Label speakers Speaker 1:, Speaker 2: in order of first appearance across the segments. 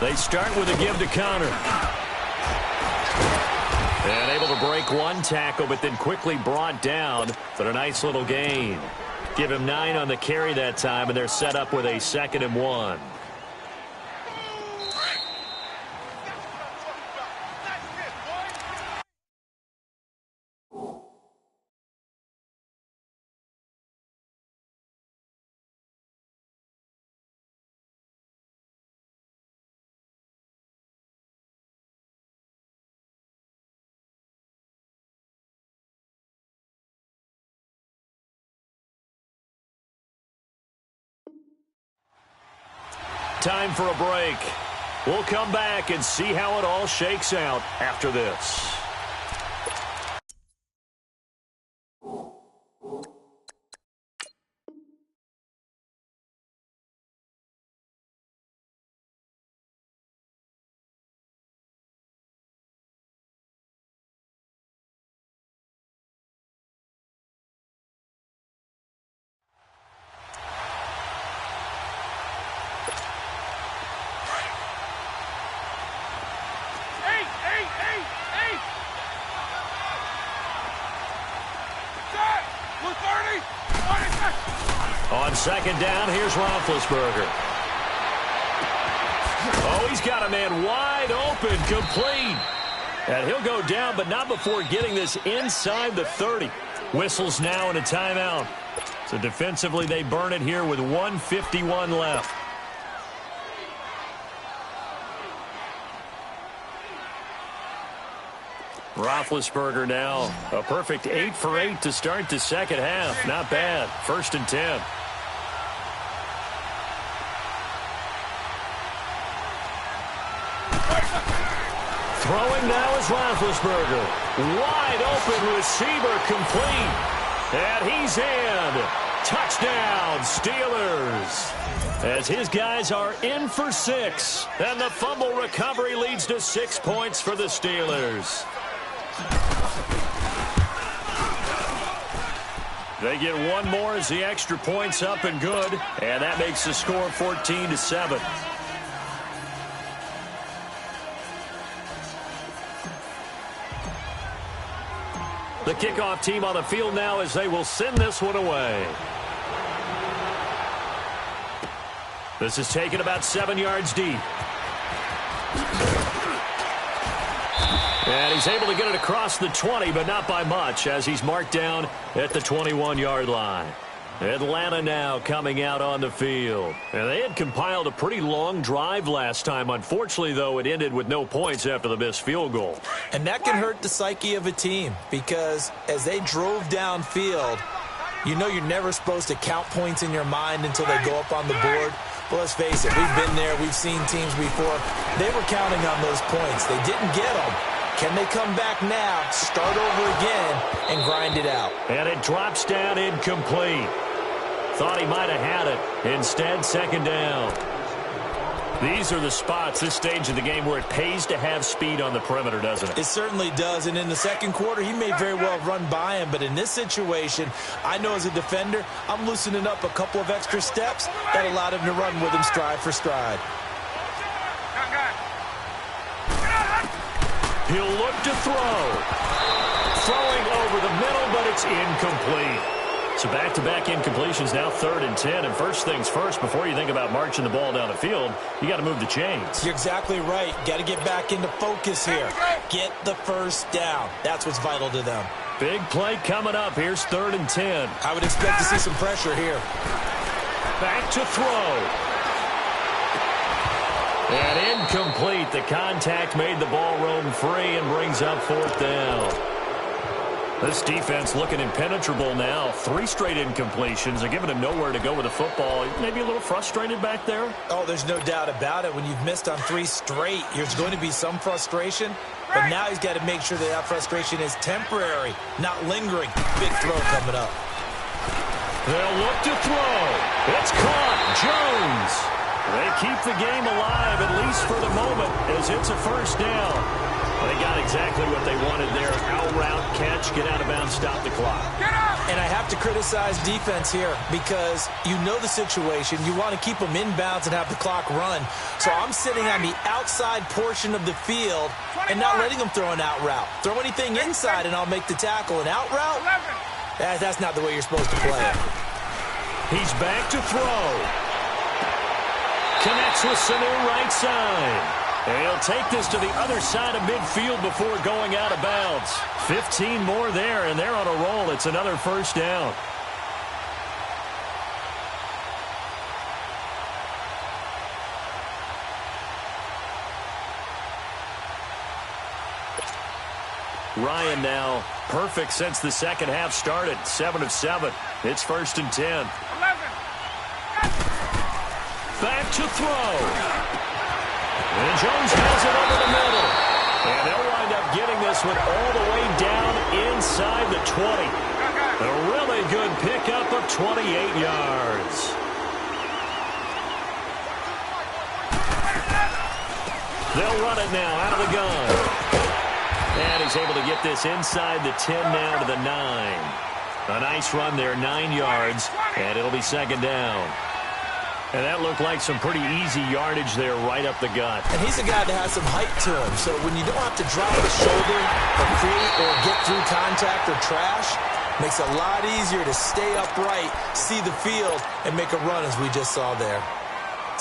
Speaker 1: They start with a give to counter. And able to break one tackle, but then quickly brought down for a nice little gain. Give him 9 on the carry that time, and they're set up with a 2nd and 1. Time for a break. We'll come back and see how it all shakes out after this. On 2nd down, here's Roethlisberger. Oh, he's got a man wide open, complete. And he'll go down, but not before getting this inside the 30. Whistles now and a timeout. So defensively, they burn it here with 1:51 left. Roethlisberger now, a perfect 8 for 8 to start the second half. Not bad. 1st and 10. Throwing now is Roethlisberger. Wide open receiver complete. And he's in. Touchdown, Steelers. As his guys are in for 6. And the fumble recovery leads to 6 points for the Steelers. They get one more as the extra point's up and good. And that makes the score 14-7. The kickoff team on the field now as they will send this one away. This is taken about 7 yards deep. And he's able to get it across the 20, but not by much, as he's marked down at the 21-yard line. Atlanta now coming out on the field. And they had compiled a pretty long drive last time. Unfortunately, though, it ended with no points after the missed field goal.
Speaker 2: And that can hurt the psyche of a team, because as they drove downfield, you know you're never supposed to count points in your mind until they go up on the board. Well, let's face it, we've been there, we've seen teams before. They were counting on those points. They didn't get them. Can they come back now, start over again, and grind it out?
Speaker 1: And it drops down incomplete. Thought he might have had it. Instead, 2nd down. These are the spots, this stage of the game, where it pays to have speed on the perimeter, doesn't it?
Speaker 2: It certainly does, and in the second quarter, he may very well run by him, but in this situation, I know as a defender, I'm loosening up a couple of extra steps that allowed him to run with him stride for stride.
Speaker 1: He'll look to throw. Throwing over the middle, but it's incomplete. So back-to-back incompletions, now 3rd and 10. And first things first, before you think about marching the ball down the field, you got to move the chains.
Speaker 2: You're exactly right. Got to get back into focus here. Get the first down. That's what's vital to them.
Speaker 1: Big play coming up. Here's 3rd and 10.
Speaker 2: I would expect to see some pressure here.
Speaker 1: Back to throw. And incomplete. The contact made the ball roam free and brings up 4th down. This defense looking impenetrable now. 3 straight incompletions. They're giving him nowhere to go with the football. Maybe a little frustrated back there?
Speaker 2: Oh, there's no doubt about it. When you've missed on 3 straight, there's going to be some frustration. But now he's got to make sure that frustration is temporary, not lingering. Big throw coming up.
Speaker 1: They'll look to throw. It's caught. Jones. They keep the game alive, at least for the moment, as it's a 1st down. They got exactly what they wanted there. Out route, catch, get out of bounds, stop the clock.
Speaker 2: And I have to criticize defense here because you know the situation. You want to keep them inbounds and have the clock run. So I'm sitting on the outside portion of the field and not letting them throw an out route. Throw anything inside and I'll make the tackle. An out route? That's not the way you're supposed to play it.
Speaker 1: He's back to throw. Connects with Sanu right side. And he'll take this to the other side of midfield before going out of bounds. 15 more there, and they're on a roll. It's another first down. Ryan now perfect since the second half started. 7 of 7. It's 1st and 10. 11. Back to throw. And Jones has it over the middle. And they'll wind up getting this one all the way down inside the 20. A really good pickup of 28 yards. They'll run it now out of the gun. And he's able to get this inside the 10 now to the 9. A nice run there, 9 yards, and it'll be 2nd down. And that looked like some pretty easy yardage there right up the gut.
Speaker 2: And he's a guy that has some height to him, so when you don't have to drop the shoulder or create or get through contact or trash, makes it a lot easier to stay upright, see the field, and make a run as we just saw there.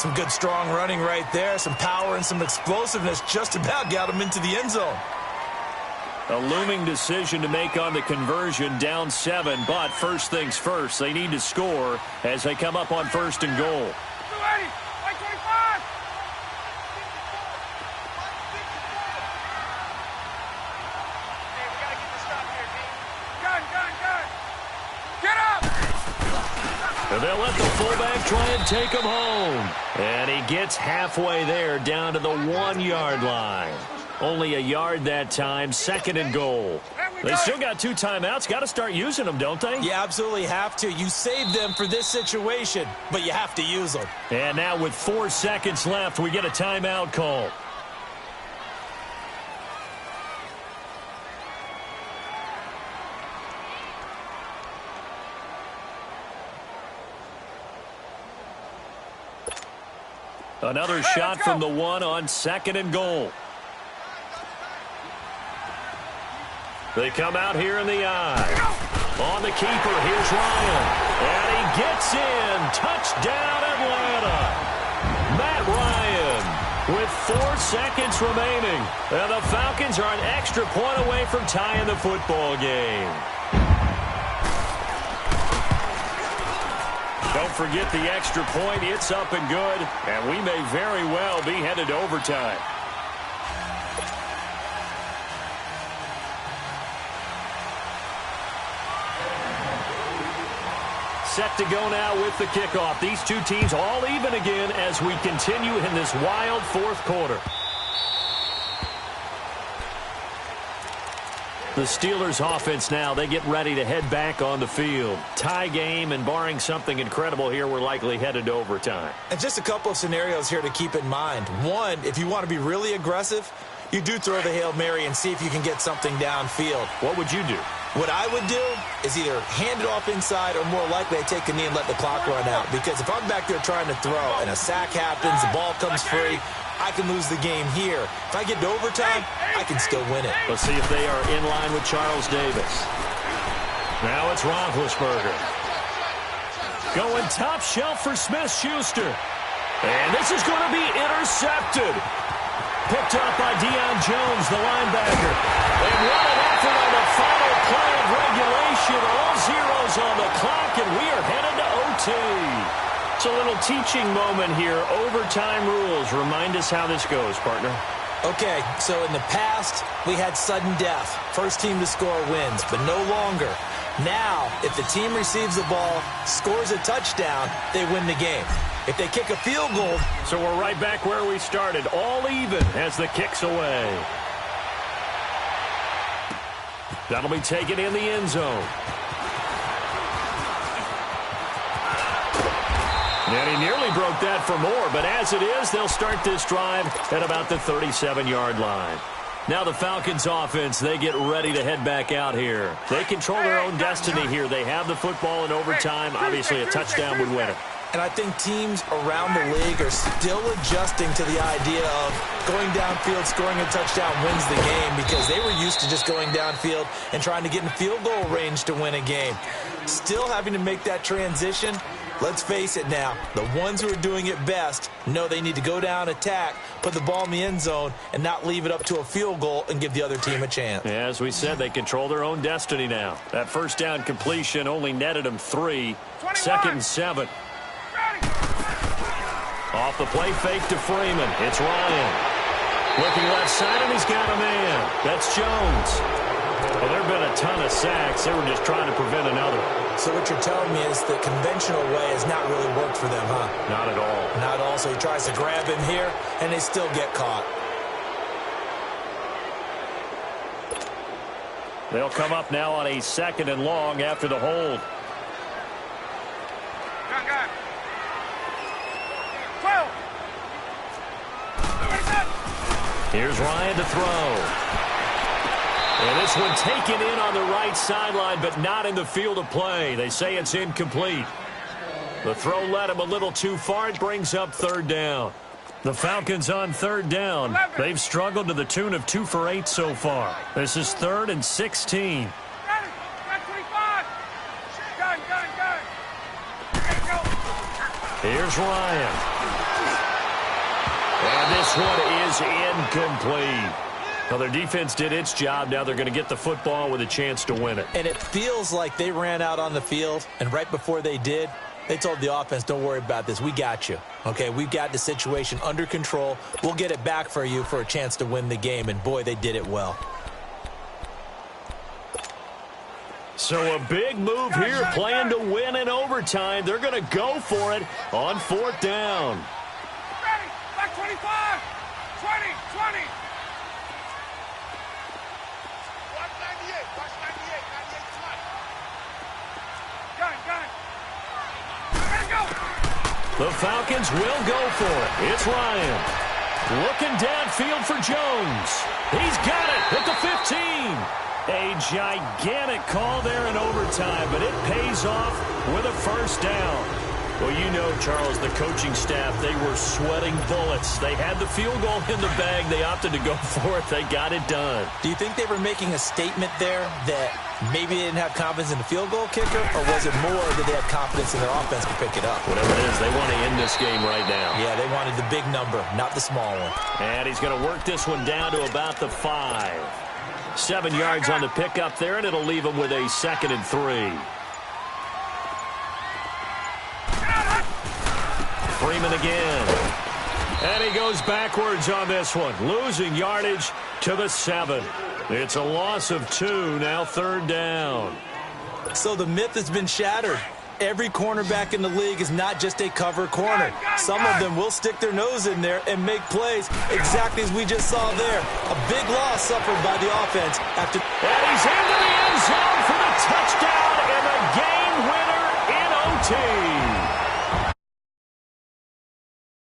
Speaker 2: Some good strong running right there, some power and some explosiveness just about got him into the end zone.
Speaker 1: A looming decision to make on the conversion, down 7, but first things first, they need to score as they come up on 1st and goal. And they'll let the fullback try and take him home. And he gets halfway there, down to the 1-yard line. Only a yard that time, 2nd and goal. They still got 2 timeouts. Got to start using them, don't they?
Speaker 2: You absolutely have to. You save them for this situation, but you have to use them.
Speaker 1: And now with 4 seconds left, we get a timeout call. Another shot from the 1 on 2nd and goal. They come out here in the eye. On the keeper, here's Ryan. And he gets in. Touchdown, Atlanta. Matt Ryan with 4 seconds remaining. And the Falcons are an extra point away from tying the football game. Don't forget the extra point. It's up and good. And we may very well be headed to overtime. Set to go now with the kickoff. These two teams all even again as we continue in this wild 4th quarter. The Steelers offense now, they get ready to head back on the field. Tie game, and barring something incredible here, we're likely headed to overtime.
Speaker 2: And just a couple of scenarios here to keep in mind. One, if you want to be really aggressive, you do throw the Hail Mary and see if you can get something downfield.
Speaker 1: What would you do?
Speaker 2: What I would do is either hand it off inside or more likely I take a knee and let the clock run out. Because if I'm back there trying to throw and a sack happens, the ball comes free, I can lose the game here. If I get to overtime, I can still win it.
Speaker 1: Let's see if they are in line with Charles Davis. Now it's Roethlisberger. Going top shelf for Smith-Schuster. And this is going to be intercepted. Picked up by Deion Jones, the linebacker. And what an effort on the final play of regulation. All zeros on the clock, and we are headed to OT. It's a little teaching moment here. Overtime rules. Remind us how this goes, partner.
Speaker 2: Okay, so in the past, we had sudden death. First team to score wins, but no longer. Now, if the team receives the ball, scores a touchdown, they win the game. If they kick a field goal.
Speaker 1: So we're right back where we started, all even as the kick's away. That'll be taken in the end zone. And he nearly broke that for more, but as it is, they'll start this drive at about the 37-yard line. Now the Falcons offense, they get ready to head back out here. They control their own destiny here. They have the football in overtime. Obviously, a touchdown would win it.
Speaker 2: And I think teams around the league are still adjusting to the idea of going downfield, scoring a touchdown wins the game, because they were used to just going downfield and trying to get in field goal range to win a game. Still having to make that transition. Let's face it now, the ones who are doing it best know they need to go down, attack, put the ball in the end zone, and not leave it up to a field goal and give the other team a chance.
Speaker 1: Yeah, as we said, they control their own destiny now. That first down completion only netted them 3. 2nd and 7. Off the play fake to Freeman. It's Ryan. Looking left side, and he's got a man. That's Jones. Well, there have been a ton of sacks. They were just trying to prevent another.
Speaker 2: So what you're telling me is the conventional way has not really worked for them, huh?
Speaker 1: Not at all.
Speaker 2: Not at all. So he tries to grab him here, and they still get caught.
Speaker 1: They'll come up now on a 2nd and long after the hold. Here's Ryan to throw. And this one taken in on the right sideline, but not in the field of play. They say it's incomplete. The throw led him a little too far. It brings up 3rd down. The Falcons on 3rd down. They've struggled to the tune of 2 for 8 so far. This is 3rd and 16. Here's Ryan. And this one is incomplete. Well, their defense did its job. Now they're going to get the football with a chance to win it.
Speaker 2: And it feels like they ran out on the field, and right before they did, they told the offense, don't worry about this. We got you. Okay, we've got the situation under control. We'll get it back for you for a chance to win the game. And, boy, they did it well.
Speaker 1: So a big move here, playing to win in overtime. They're going to go for it on 4th down.
Speaker 3: Ready, back 25, 20, 20. Watch 98, watch 98, 98 slide. Gun. Ready, go.
Speaker 1: The Falcons will go for it. It's Ryan. Looking downfield for Jones. He's got it at the 15. A gigantic call there in overtime, but it pays off with a 1st down. Well, you know, Charles, the coaching staff, they were sweating bullets. They had the field goal in the bag. They opted to go for it. They got it done.
Speaker 2: Do you think they were making a statement there that maybe they didn't have confidence in the field goal kicker, or was it more that they had confidence in their offense to pick it up?
Speaker 1: Whatever it is, they want to end this game right now.
Speaker 2: Yeah, they wanted the big number, not the small one.
Speaker 1: And he's going to work this one down to about the 5. 7 yards on the pickup there, and it'll leave him with a 2nd and 3. Freeman again. And he goes backwards on this one, losing yardage to the 7. It's a loss of 2, now 3rd down.
Speaker 2: So the myth has been shattered. Every cornerback in the league is not just a cover corner. Some of them will stick their nose in there and make plays exactly as we just saw there. A big loss suffered by the offense after.
Speaker 1: And he's into the